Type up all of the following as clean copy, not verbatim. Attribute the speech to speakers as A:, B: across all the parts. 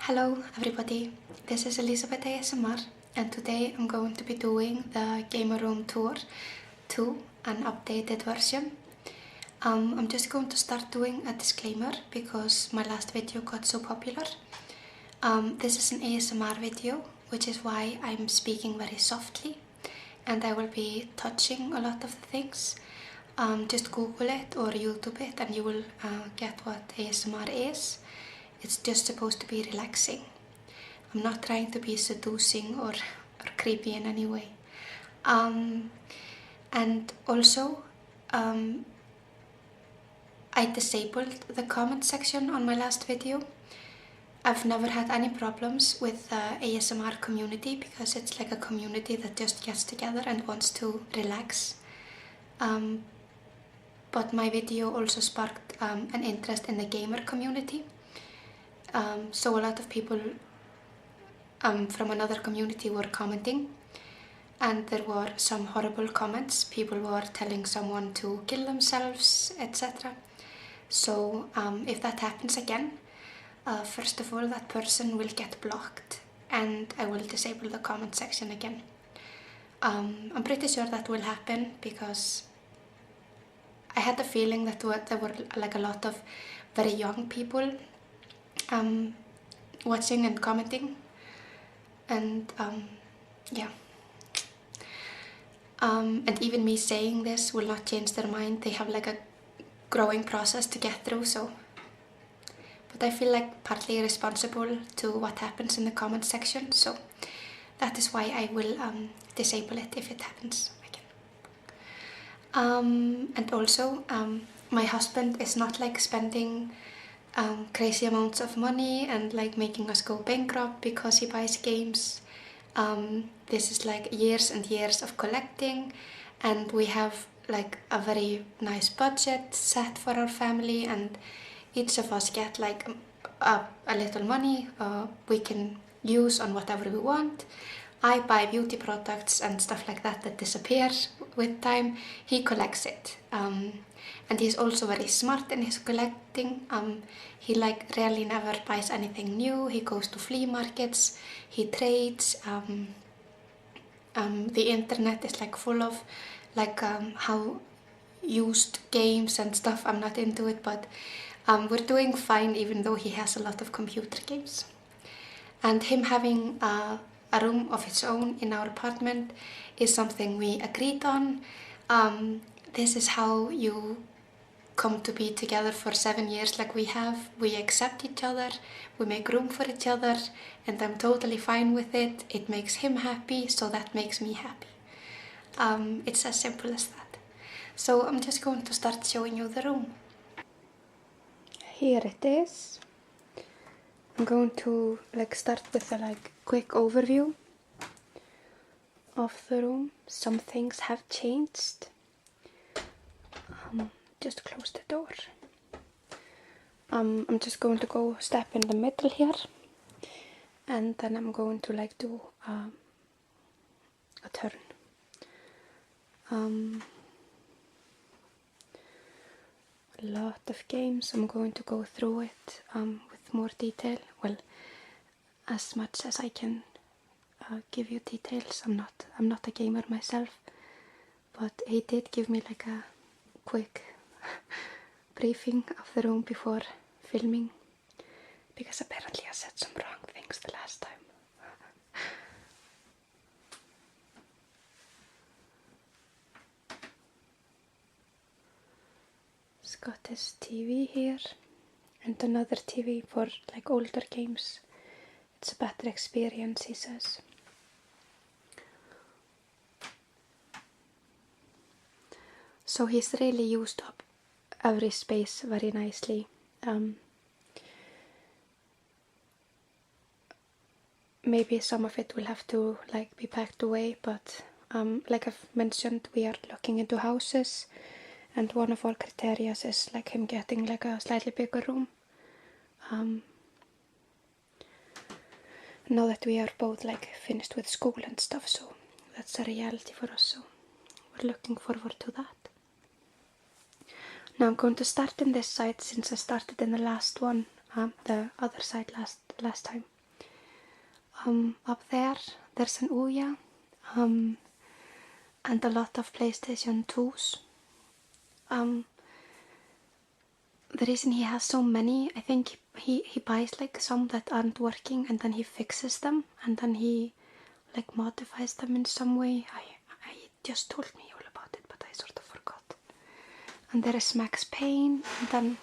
A: Hello everybody, this is Elisabeth ASMR and today I'm going to be doing the Gamer Room Tour 2, an updated version. I'm just going to start doing a disclaimer because my last video got so popular. This is an ASMR video, which is why I'm speaking very softly and I will be touching a lot of the things. Just Google it or YouTube it and you will get what ASMR is. It's just supposed to be relaxing. I'm not trying to be seducing or creepy in any way. And also, I disabled the comment section on my last video. I've never had any problems with the ASMR community because it's like a community that just gets together and wants to relax. But my video also sparked an interest in the gamer community. So a lot of people from another community were commenting and there were some horrible comments. People were telling someone to kill themselves, etc. So if that happens again, first of all that person will get blocked and I will disable the comment section again. I'm pretty sure that will happen because I had the feeling that there were like a lot of very young people watching and commenting, and yeah, and even me saying this will not change their mind. They have like a growing process to get through, so but I feel like partly responsible to what happens in the comment section, so that is why I will disable it if it happens again. And also my husband is not like spending crazy amounts of money and like making us go bankrupt because he buys games. This is like years and years of collecting, and we have like a very nice budget set for our family, and each of us get like a little money we can use on whatever we want. I buy beauty products and stuff like that that disappear with time. He collects it. And he's also very smart in his collecting. He like rarely never buys anything new. He goes to flea markets, he trades. The internet is like full of like how used games and stuff. I'm not into it, but we're doing fine even though he has a lot of computer games. And him having a room of his own in our apartment is something we agreed on. This is how you come to be together for 7 years like we have. We accept each other, we make room for each other, and I'm totally fine with it. It makes him happy, so that makes me happy. It's as simple as that. So I'm just going to start showing you the room. Here it is. I'm going to like start with a like quick overview of the room. Some things have changed. Just close the door. I'm just going to go step in the middle here, and then I'm going to like do a turn. A lot of games. I'm going to go through it with more detail. Well, as much as I can give you details. I'm not a gamer myself, but he did give me like a quick briefing of the room before filming, because apparently I said some wrong things the last time. It's got this TV here and another TV for like older games. It's a better experience, he says. So he's really used up every space very nicely. Maybe some of it will have to like be packed away, but like I've mentioned, we are looking into houses, and one of our criteria is like him getting like a slightly bigger room. Now that we are both like finished with school and stuff, so that's a reality for us, so we're looking forward to that. Now I'm going to start in this side since I started in the last one, the other side last time. up there. There's an Ouya, and a lot of PlayStation 2s. The reason he has so many, I think he buys like some that aren't working and then he fixes them and then he like modifies them in some way. He just told me all about it, but I sort of forgot. And there is Max Payne and then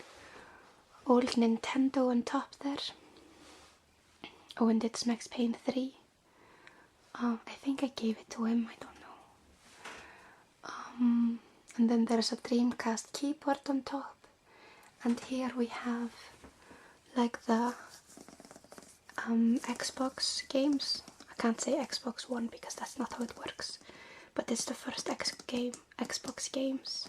A: old Nintendo on top there. Oh, and it's Max Payne 3. I think I gave it to him, I don't know. And then there's a Dreamcast keyboard on top. And here we have like the Xbox games. I can't say Xbox One because that's not how it works. But it's the first Xbox games.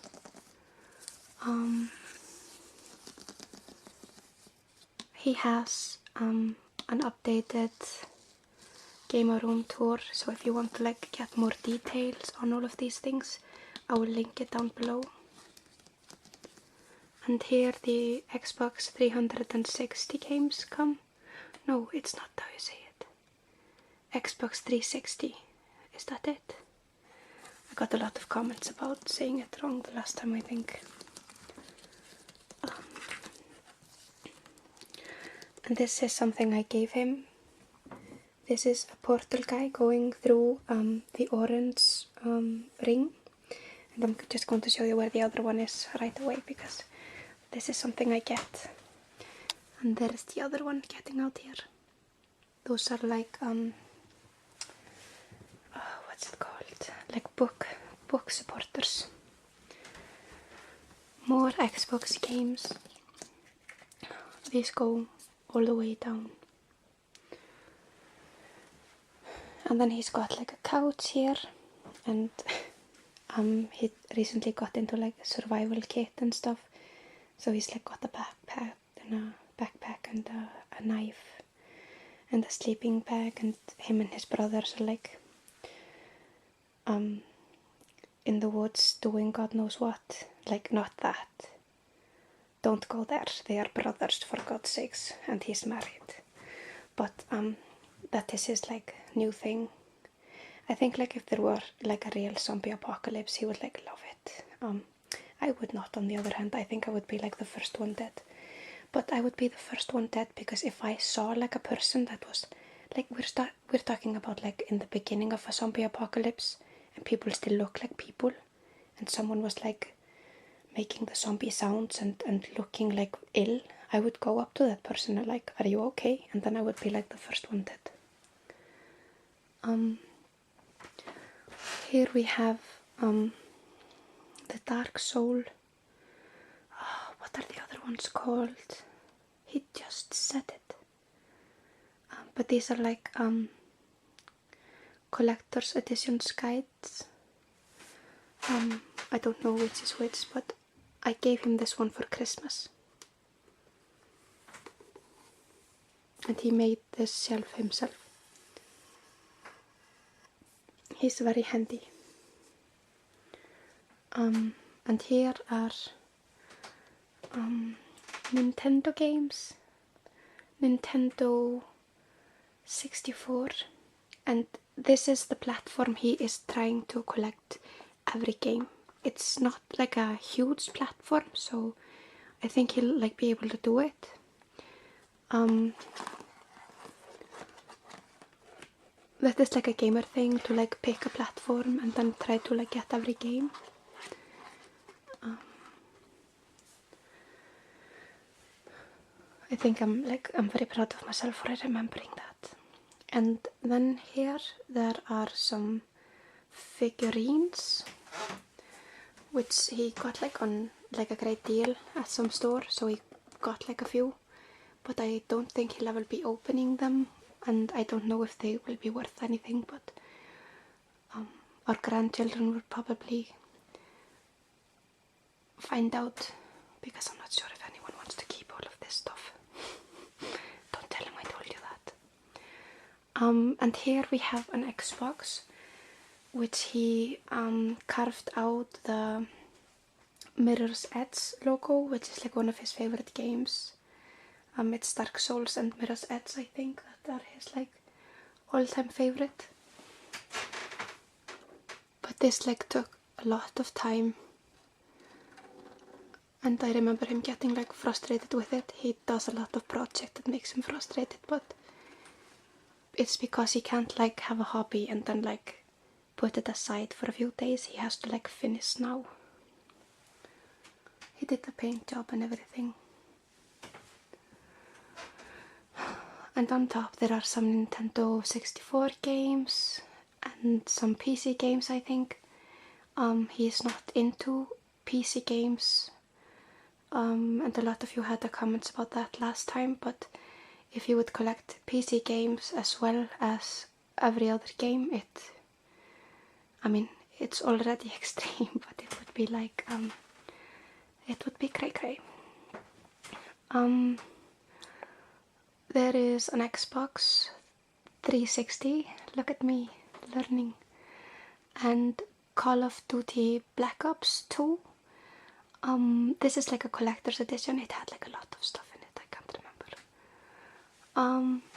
A: He has an updated gamer room tour, so if you want to like get more details on all of these things, I will link it down below. And here the Xbox 360 games come. No, it's not how you say it. Xbox 360. Is that it? I got a lot of comments about saying it wrong the last time, I think. And this is something I gave him. This is a portal guy going through the orange ring. And I'm just going to show you where the other one is right away because this is something I get. And there's the other one getting out here. Those are like, what's it called? Like book supporters. More Xbox games. These go all the way down. And then he's got like a couch here. And he recently got into like a survival kit and stuff. So he's like got a backpack and a knife and a sleeping bag, and him and his brothers are like in the woods doing God knows what. Like not that. Don't go there. They are brothers for God's sakes, and he's married. But that is his like new thing. I think like if there were like a real zombie apocalypse, he would like love it. I would not, on the other hand. I think I would be like the first one dead. But I would be the first one dead because if I saw like a person that was like, we're talking about like in the beginning of a zombie apocalypse and people still look like people, and someone was like making the zombie sounds and looking like ill, I would go up to that person and like, are you okay? And then I would be like the first one dead. Here we have the Dark Soul. What are the other ones called? He just said it. But these are like collector's editions guides. I don't know which is which, but I gave him this one for Christmas. And he made this shelf himself. He's very handy. And here are Nintendo games. Nintendo 64. And this is the platform he is trying to collect every game. It's not like a huge platform, so I think he'll like be able to do it. That is like a gamer thing, to like pick a platform and then try to like get every game. I think I'm very proud of myself for remembering that. And then here there are some figurines, which he got like on like a great deal at some store, so he got like a few, but I don't think he'll ever be opening them, and I don't know if they will be worth anything, but our grandchildren will probably find out, because I'm not sure if anyone wants to keep all of this stuff. Don't tell him I told you that. And here we have an Xbox, which he carved out the Mirror's Edge logo, which is like one of his favorite games. It's Dark Souls and Mirror's Edge, I think, that are his like all-time favorite. But this like took a lot of time. And I remember him getting like frustrated with it. He does a lot of projects that makes him frustrated, but it's because he can't like have a hobby and then like put it aside for a few days. He has to like finish now. He did the paint job and everything. And on top there are some Nintendo 64 games and some PC games, I think. He is not into PC games. And a lot of you had the comments about that last time, but if you would collect PC games as well as every other game, it's already extreme, but it would be like, it would be cray-cray. There is an Xbox 360, look at me learning, and Call of Duty Black Ops 2. This is like a collector's edition. It had like a lot of stuff in it, I can't remember.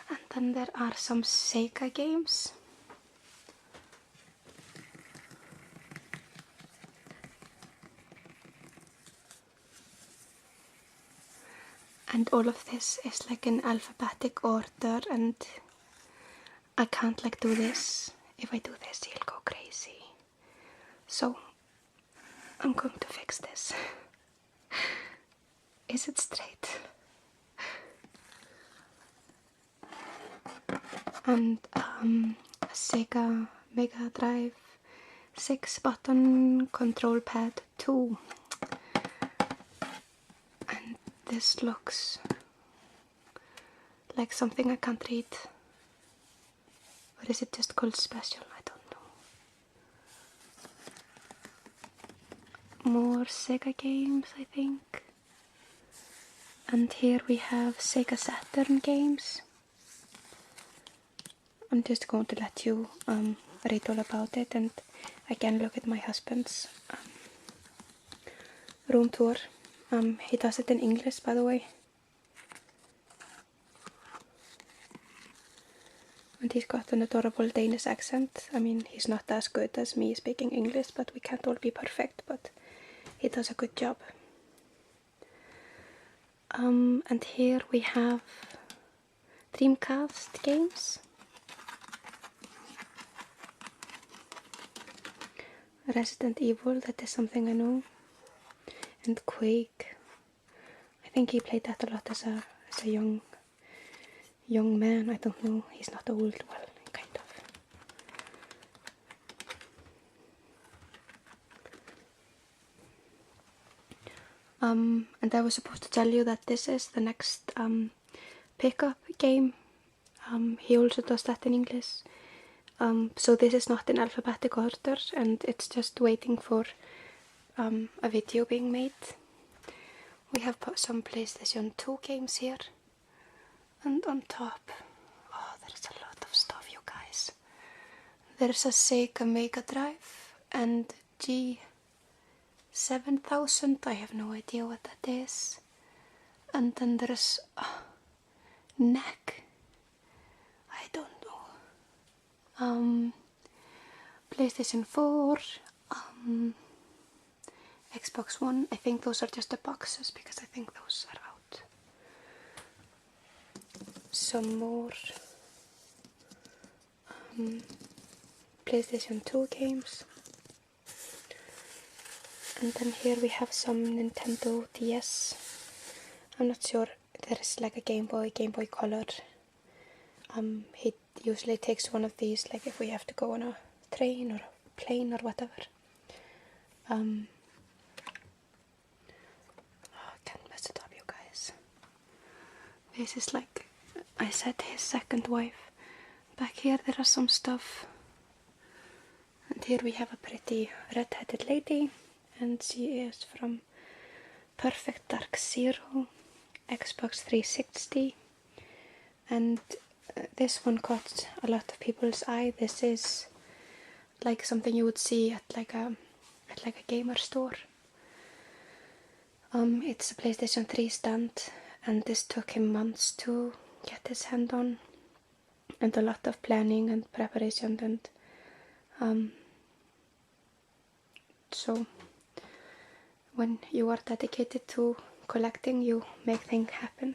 A: And then there are some Sega games. And all of this is like in alphabetic order, and I can't like do this. If I do this, he'll go crazy. So I'm going to fix this. Is it straight? And a Sega Mega Drive 6-button control pad 2. And this looks like something I can't read. Or is it just called special? I don't know. More Sega games, I think. And here we have Sega Saturn games. I'm just going to let you read all about it, and again look at my husband's room tour. He does it in English, by the way. And he's got an adorable Danish accent. I mean, he's not as good as me speaking English, but we can't all be perfect, but he does a good job. And here we have Dreamcast games. Resident Evil, that is something I know. And Quake. I think he played that a lot as a young man. I don't know. He's not old, well, kind of. And I was supposed to tell you that this is the next pickup game. He also does that in English. So this is not in alphabetic order, and it's just waiting for a video being made. We have put some PlayStation 2 games here, and on top, oh, there's a lot of stuff, you guys. There's a Sega Mega Drive and G7000, I have no idea what that is. And then there's NEC, I don't know. PlayStation 4, Xbox One. I think those are just the boxes because I think those are out. Some more PlayStation 2 games. And then here we have some Nintendo DS. I'm not sure, there is like a Game Boy Color. He usually takes one of these, like if we have to go on a train or a plane or whatever. I can't mess it up, you guys. This is like, I said, his second wife. Back here there are some stuff. And here we have a pretty red-headed lady. And she is from Perfect Dark Zero, Xbox 360. And this one caught a lot of people's eye. This is like something you would see at like a gamer store. It's a PlayStation 3 stand, and this took him months to get his hand on. and a lot of planning and preparation, and so when you are dedicated to collecting, you make things happen.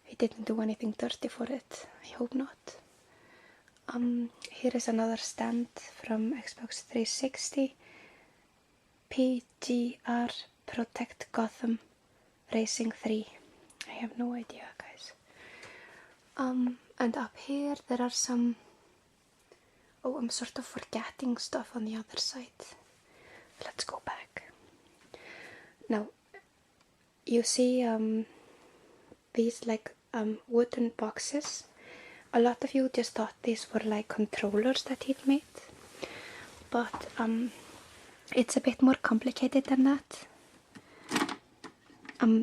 A: He didn't do anything dirty for it. I hope not. Here is another stand from Xbox 360. PGR Protect Gotham Racing 3. I have no idea, guys. And up here there are some... Oh, I'm sort of forgetting stuff on the other side. Let's go back. Now, you see these like wooden boxes. A lot of you just thought these were like controllers that he'd made, but it's a bit more complicated than that.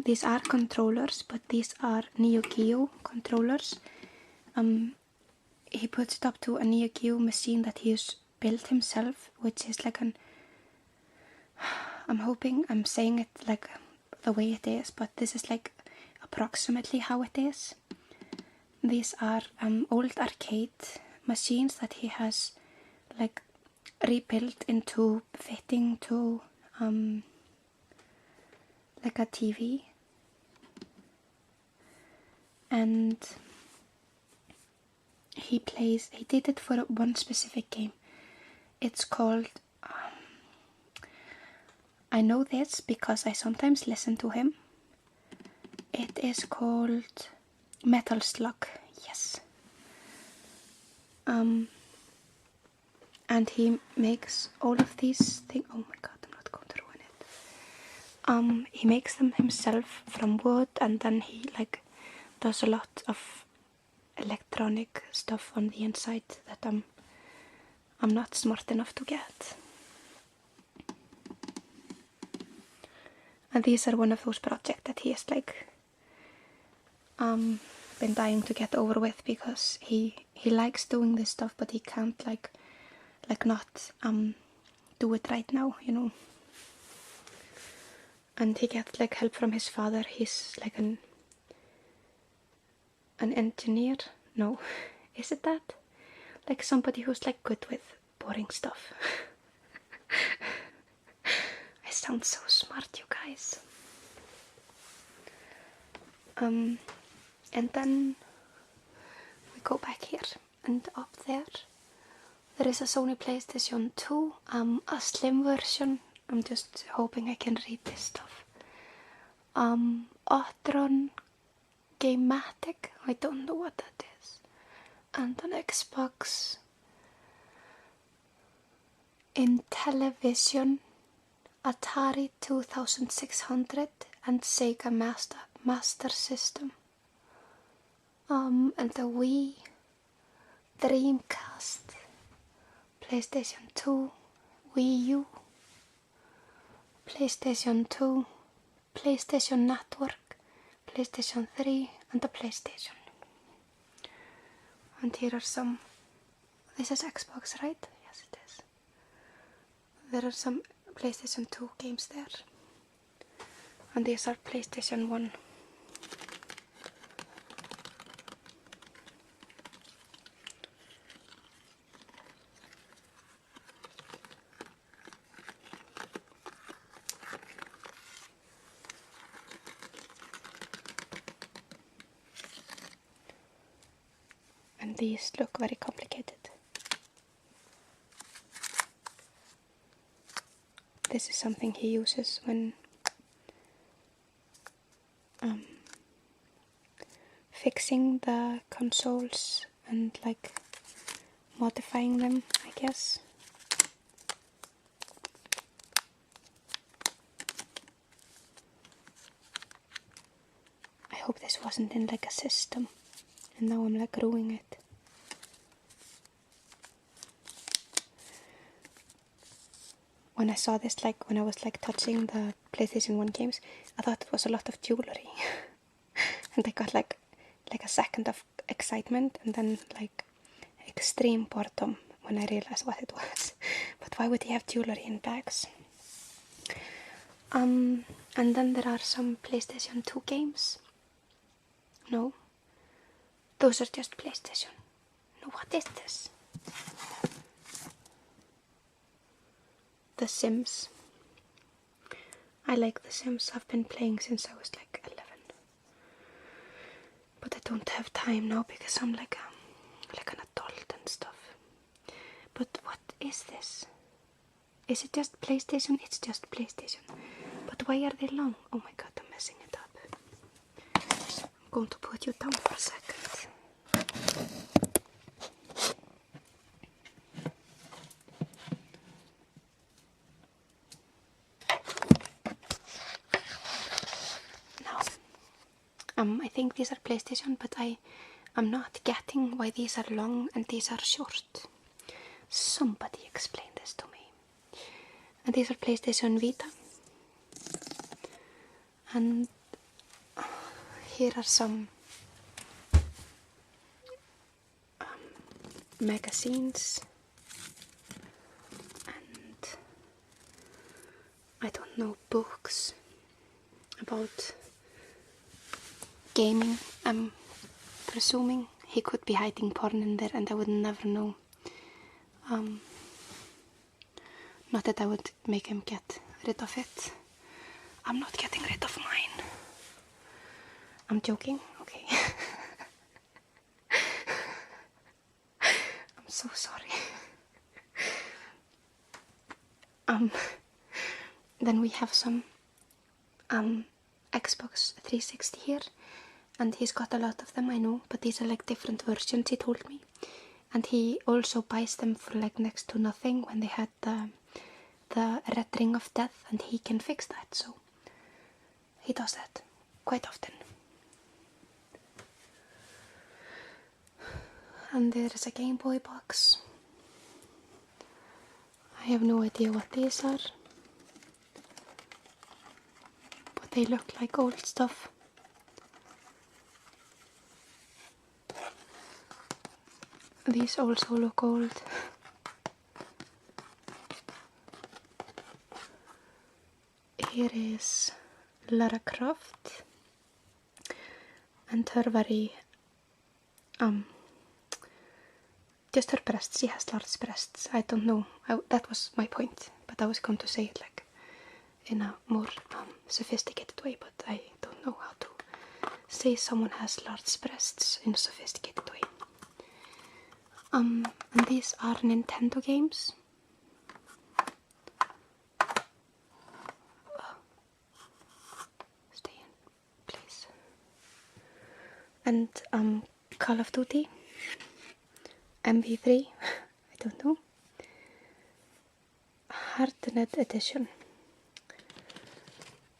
A: These are controllers, but these are Neo Geo controllers. He puts it up to a Neo Geo machine that he's built himself, which is like an... I'm hoping I'm saying it like the way it is, but this is like approximately how it is. These are old arcade machines that he has like rebuilt into fitting to like a TV, and he did it for one specific game. It's called I know this because I sometimes listen to him. It is called Metal Slug, yes. And he makes all of these things. Oh my god, I'm not going to ruin it. He makes them himself from wood, and then he like does a lot of electronic stuff on the inside that I'm not smart enough to get. And these are one of those projects that he has like been dying to get over with, because he likes doing this stuff, but he can't like not do it right now, you know. And he gets like help from his father. He's like an engineer. No, is it that? Like somebody who's like good with boring stuff. I sound so smart, you guys. And then we go back here, and up there is a Sony PlayStation 2, a slim version. I'm just hoping I can read this stuff. Otron Gamematic, I don't know what that is. And an Xbox Intellivision, Atari 2600, and Sega Master System. And the Wii, Dreamcast, PlayStation 2, Wii U, PlayStation 2, PlayStation Network, PlayStation 3, and the PlayStation. And here are some... This is Xbox, right? Yes, it is. There are some PlayStation 2 games there. And these are PlayStation 1. And these look very complicated. This is something he uses when fixing the consoles and like modifying them, I guess. I hope this wasn't in like a system, and now I'm like ruining it. When I saw this, like when I was like touching the PlayStation 1 games, I thought it was a lot of jewelry. And I got like a second of excitement, and then like extreme boredom when I realized what it was. But why would he have jewelry in bags? And then there are some PlayStation 2 games. No. Those are just PlayStation. No, what is this? The Sims. I like The Sims. I've been playing since I was like 11. But I don't have time now because I'm like an adult and stuff. But what is this? Is it just PlayStation? It's just PlayStation. But why are they long? Oh my god, I'm messing it up. I'm going to put you down for a second. Now, I think these are PlayStation, but I'm not getting why these are long and these are short. Somebody explain this to me. And these are PlayStation Vita. And here are some magazines. And I don't know, books about gaming. I'm presuming he could be hiding porn in there and I would never know. Not that I would make him get rid of it. I'm not getting rid of mine. I'm joking, okay. I'm so sorry. Then we have some Xbox 360 here, and he's got a lot of them, I know, but these are like different versions, he told me. And he also buys them for like next to nothing when they had the red ring of death, and he can fix that, so he does that quite often. And there is a Game Boy box. I have no idea what these are, but they look like old stuff. These also look old. Here is Lara Croft and her very just her breasts. She has large breasts. I don't know. That was my point, but I was going to say it like in a more sophisticated way, but I don't know how to say someone has large breasts in a sophisticated way. And these are Nintendo games. Stay in place. And Call of Duty, MV3, I don't know. Hardened Edition.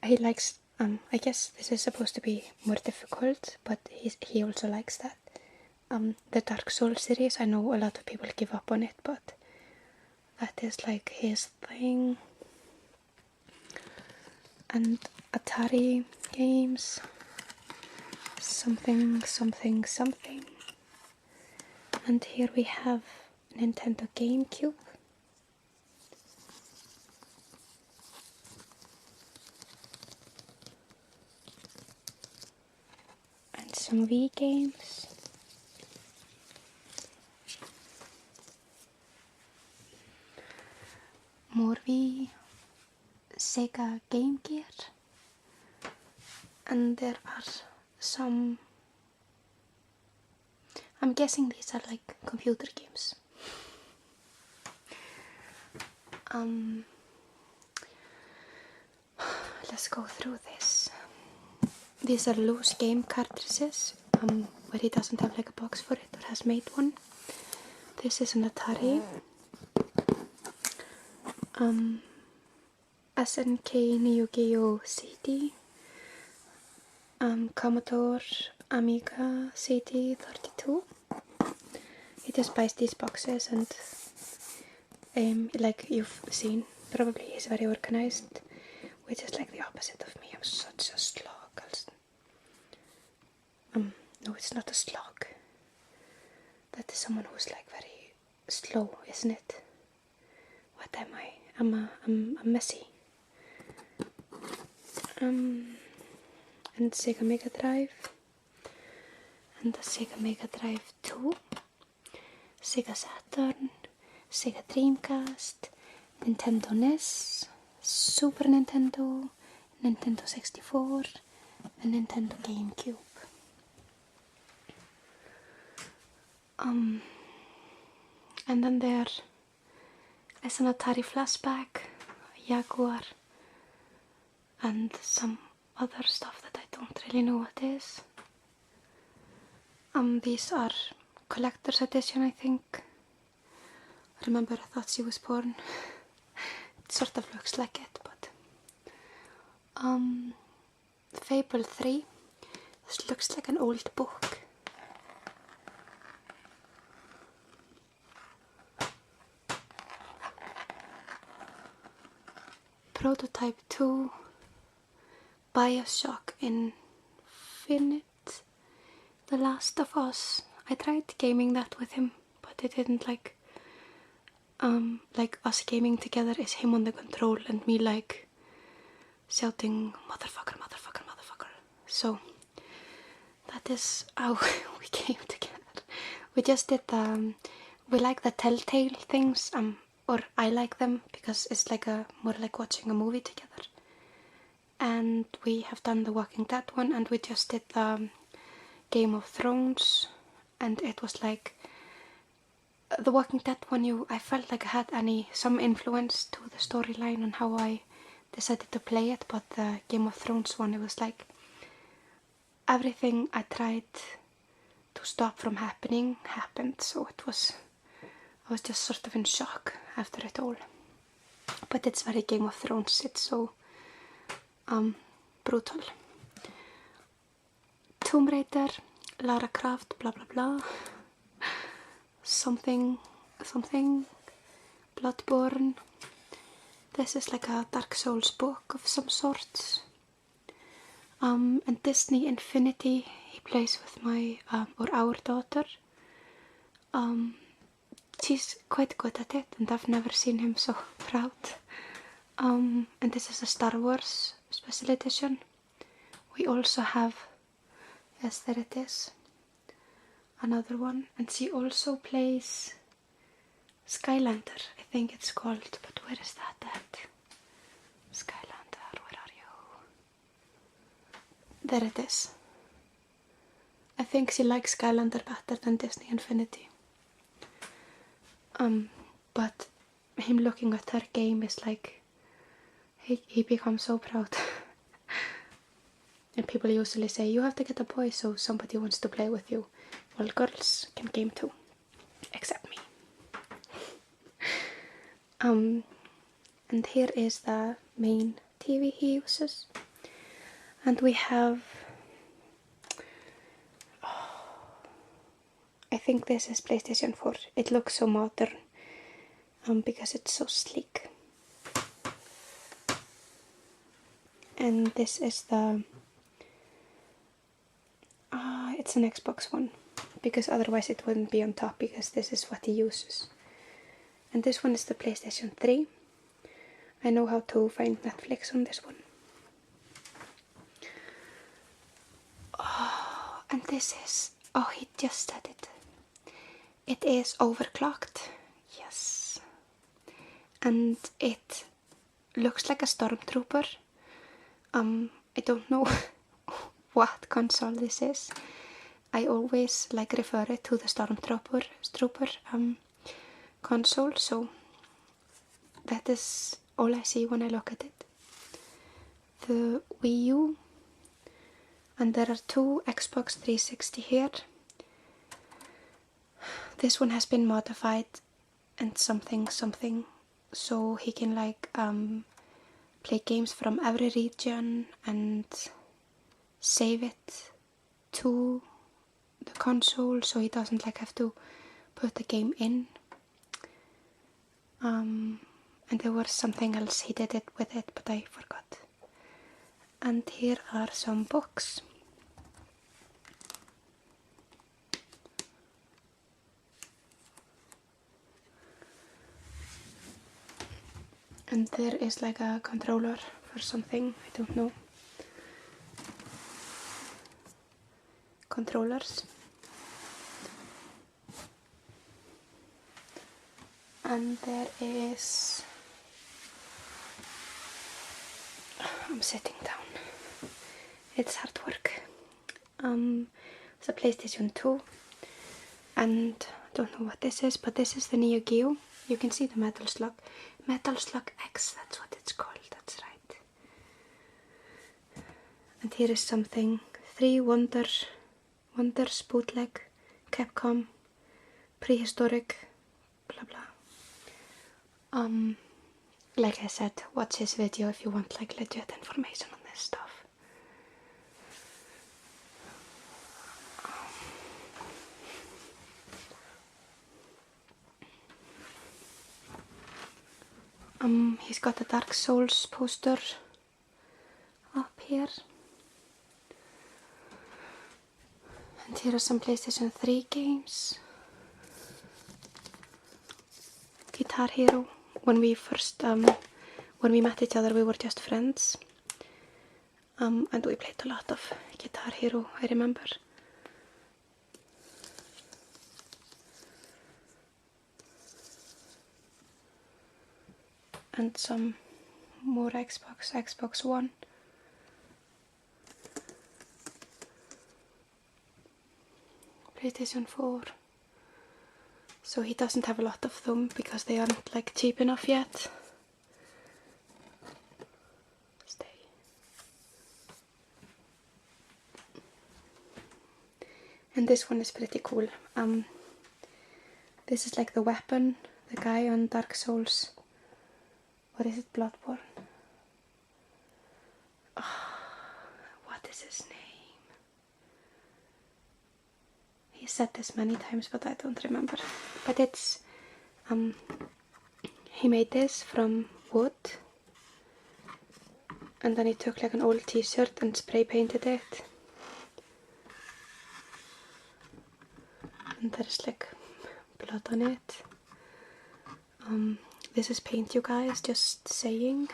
A: He likes, I guess this is supposed to be more difficult, but he also likes that. The Dark Souls series, I know a lot of people give up on it, but that is like his thing. And Atari games, something. And here we have Nintendo GameCube. And some Wii games. More Wii, Sega Game Gear. And there are some, I'm guessing these are like computer games. Let's go through this. These are loose game cartridges, where he doesn't have like a box for it or has made one. This is an Atari. SNK Neo Geo CD. Commodore Amiga CD32. He just buys these boxes and like you've seen, probably he's very organized, which is like the opposite of me. I'm such a slog. No, it's not a slog. That is someone who's like very slow, isn't it? What am I? I'm messy. And Sega Mega Drive. and the Sega Mega Drive 2, Sega Saturn, Sega Dreamcast, Nintendo NES, Super Nintendo, Nintendo 64, and Nintendo GameCube. And then there is an Atari Flashback, a Jaguar, and some other stuff that I don't really know what is. These are collector's edition, I think. Remember, I thought she was born. It sort of looks like it, but Fable 3. This looks like an old book. Prototype 2, BioShock Infinite, The Last of Us. I tried gaming that with him, but it didn't like us gaming together is him on the control and me like shouting motherfucker, motherfucker, motherfucker. So that is how we came together. We just did we like the Telltale things, or I like them because it's like more like watching a movie together. And we have done the Walking Dead one, and we just did the Game of Thrones, and it was like the Walking Dead one. I felt like I had some influence to the storyline on how I decided to play it, but the Game of Thrones one, it was like everything I tried to stop from happening happened, so I was just sort of in shock after it all. But it's very Game of Thrones, it's so brutal. Tomb Raider, Lara Croft, blah blah blah, something, Bloodborne. This is like a Dark Souls book of some sort. And Disney Infinity, he plays with my, or our daughter. She's quite good at it, and I've never seen him so proud. And this is a Star Wars special edition. We also have, yes, there it is, another one. And she also plays Skylander, I think it's called, but where is that at? Skylander, where are you? There it is. I think she likes Skylander better than Disney Infinity. But him looking at her game is like, he becomes so proud. And people usually say, you have to get a boy so somebody wants to play with you. Well, girls can game too, except me. And here is the main TV he uses. And we have, I think this is PlayStation 4. It looks so modern because it's so sleek. And this is the, it's an Xbox One, because otherwise it wouldn't be on top, because this is what he uses. And this one is the PlayStation 3. I know how to find Netflix on this one. Oh, and this is, oh, he just said it. It is overclocked, yes. And it looks like a Stormtrooper. I don't know what console this is. I always like refer it to the Stormtrooper console, so that is all I see when I look at it. The Wii U, and there are two Xbox 360 here. This one has been modified and something, so he can like play games from every region and save it to the console, so he doesn't like have to put the game in. And there was something else he did it with it, but I forgot. And here are some books. And there is like a controller for something, I don't know. Controllers. And there is, I'm sitting down, it's hard work. It's a PlayStation 2, and I don't know what this is, but this is the Neo Geo. You can see the Metal Slug X, that's what it's called, that's right. And here is something, 3 Wonders bootleg, Capcom, prehistoric, blah blah. Like I said, watch his video if you want like legit information on this stuff. He's got a Dark Souls poster up here. And here are some PlayStation 3 games. Guitar Hero. When we met each other, we were just friends. And we played a lot of Guitar Hero, I remember. And some more Xbox One. PlayStation 4. So he doesn't have a lot of them because they aren't like cheap enough yet. Stay. And this one is pretty cool. This is like the weapon, the guy on Dark Souls. What is it? Bloodborne. Oh, what is his name? He said this many times, but I don't remember. But it's, he made this from wood. And then he took like an old t-shirt and spray painted it. And there's like blood on it. This is paint, you guys, just saying.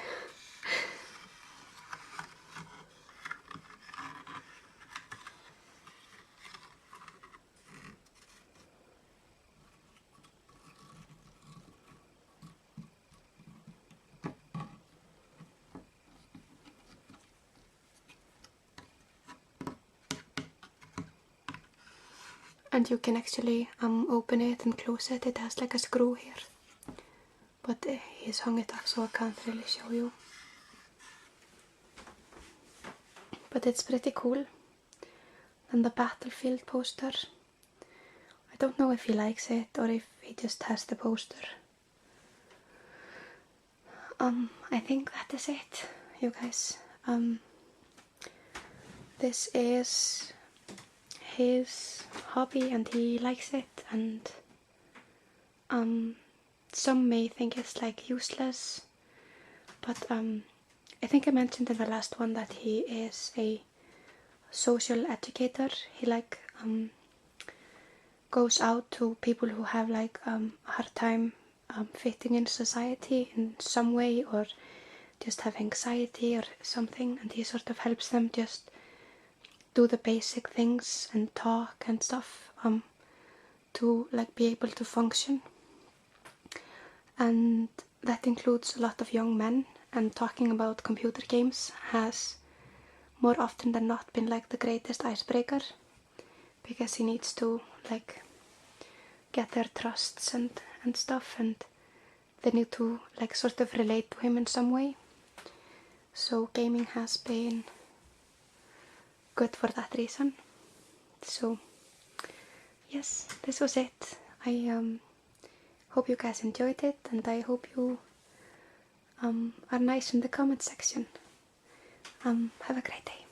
A: And you can actually open it and close it. It has like a screw here. But he's hung it up so I can't really show you. But it's pretty cool. And the Battlefield poster. I don't know if he likes it or if he just has the poster. I think that is it, you guys. This is his hobby and he likes it, and some may think it's like useless, but I think I mentioned in the last one that he is a social educator. He like goes out to people who have like a hard time fitting in society in some way, or just have anxiety or something, and he sort of helps them just do the basic things and talk and stuff to like be able to function. And that includes a lot of young men, and talking about computer games has more often than not been like the greatest icebreaker, because he needs to like get their trusts and stuff, and they need to like sort of relate to him in some way. So gaming has been good for that reason. So yes, this was it. I hope you guys enjoyed it, and I hope you are nice in the comment section. Have a great day.